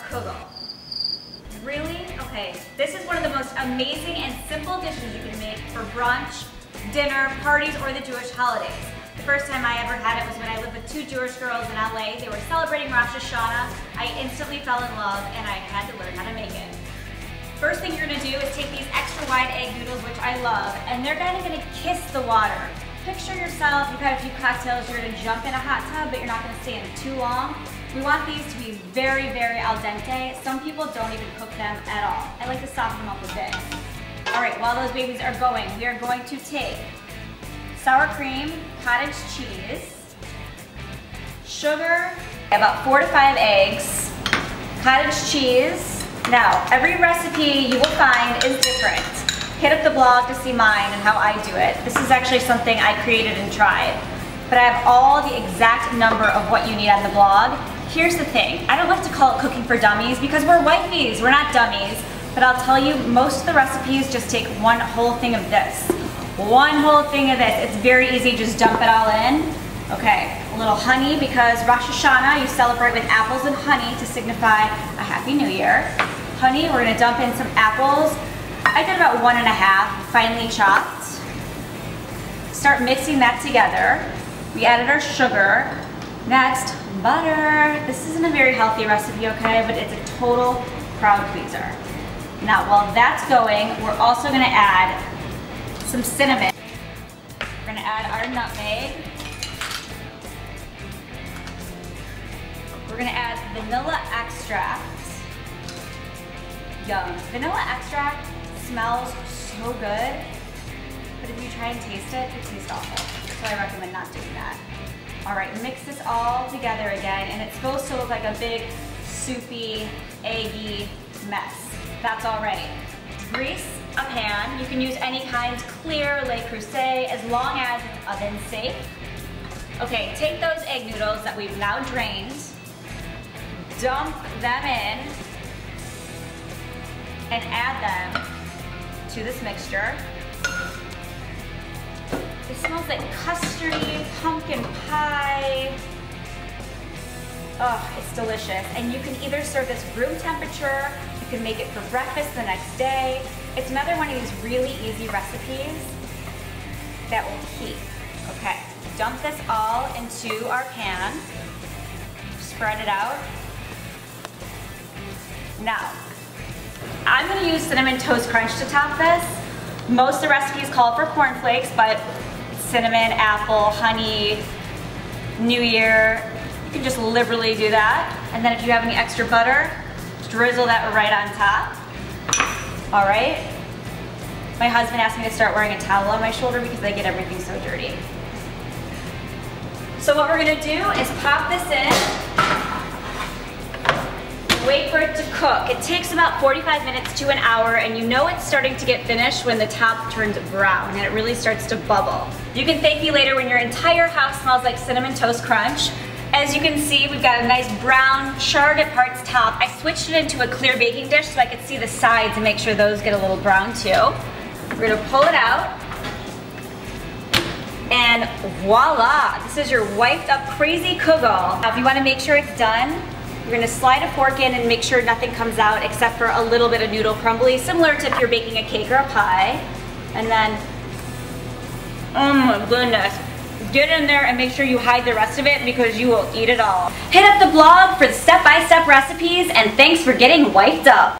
Kugel. Really? Okay, this is one of the most amazing and simple dishes you can make for brunch, dinner, parties, or the Jewish holidays. The first time I ever had it was when I lived with two Jewish girls in LA. They were celebrating Rosh Hashanah. I instantly fell in love and I had to learn how to make it. First thing you're gonna do is take these extra wide egg noodles, which I love, and they're kind of gonna kiss the water. Picture yourself, you've had a few cocktails, you're gonna jump in a hot tub, but you're not gonna stay in it too long. We want these to be very, very al dente. Some people don't even cook them at all. I like to soften them up a bit. All right, while those babies are going, we are going to take sour cream, cottage cheese, sugar, about 4 to 5 eggs, cottage cheese. Now, every recipe you will find is different. Hit up the blog to see mine and how I do it. This is actually something I created and tried. But I have all the exact number of what you need on the blog. Here's the thing, I don't like to call it cooking for dummies because we're wifeys, we're not dummies. But I'll tell you, most of the recipes just take one whole thing of this. One whole thing of this. It's very easy, just dump it all in. Okay, a little honey because Rosh Hashanah, you celebrate with apples and honey to signify a Happy New Year. Honey, we're gonna dump in some apples. I did about 1.5, finely chopped. Start mixing that together. We added our sugar. Next, butter. This isn't a very healthy recipe, okay, but it's a total crowd pleaser. Now, while that's going, we're also gonna add some cinnamon. We're gonna add our nutmeg. We're gonna add vanilla extract. Yum. Vanilla extract smells so good, but if you try and taste it, it tastes awful. So I recommend not doing that. All right, mix this all together again, and it's supposed to look like a big, soupy, eggy mess. That's all ready. Grease a pan. You can use any kind, clear, Le Creuset, as long as it's oven safe. Okay, take those egg noodles that we've now drained, dump them in, and add them to this mixture. It smells like custardy, pumpkin pie. Oh, it's delicious. And you can either serve this room temperature, you can make it for breakfast the next day. It's another one of these really easy recipes that will keep. Okay, dump this all into our pan. Spread it out. Now, I'm gonna use Cinnamon Toast Crunch to top this. Most of the recipes call for cornflakes, but cinnamon, apple, honey, New Year, you can just liberally do that. And then if you have any extra butter, drizzle that right on top. All right. My husband asked me to start wearing a towel on my shoulder because I get everything so dirty. So what we're gonna do is pop this in. Wait for it to cook. It takes about 45 minutes to an hour, and you know it's starting to get finished when the top turns brown and it really starts to bubble. You can thank me later when your entire house smells like Cinnamon Toast Crunch. As you can see, we've got a nice brown, charred at parts top. I switched it into a clear baking dish so I could see the sides and make sure those get a little brown too. We're gonna pull it out. And voila, this is your wiped up crazy Kugel. Now if you wanna make sure it's done, you're gonna slide a fork in and make sure nothing comes out except for a little bit of noodle crumbly, similar to if you're baking a cake or a pie. And then, oh my goodness, get in there and make sure you hide the rest of it because you will eat it all. Hit up the blog for the step-by-step recipes, and thanks for getting wiped up.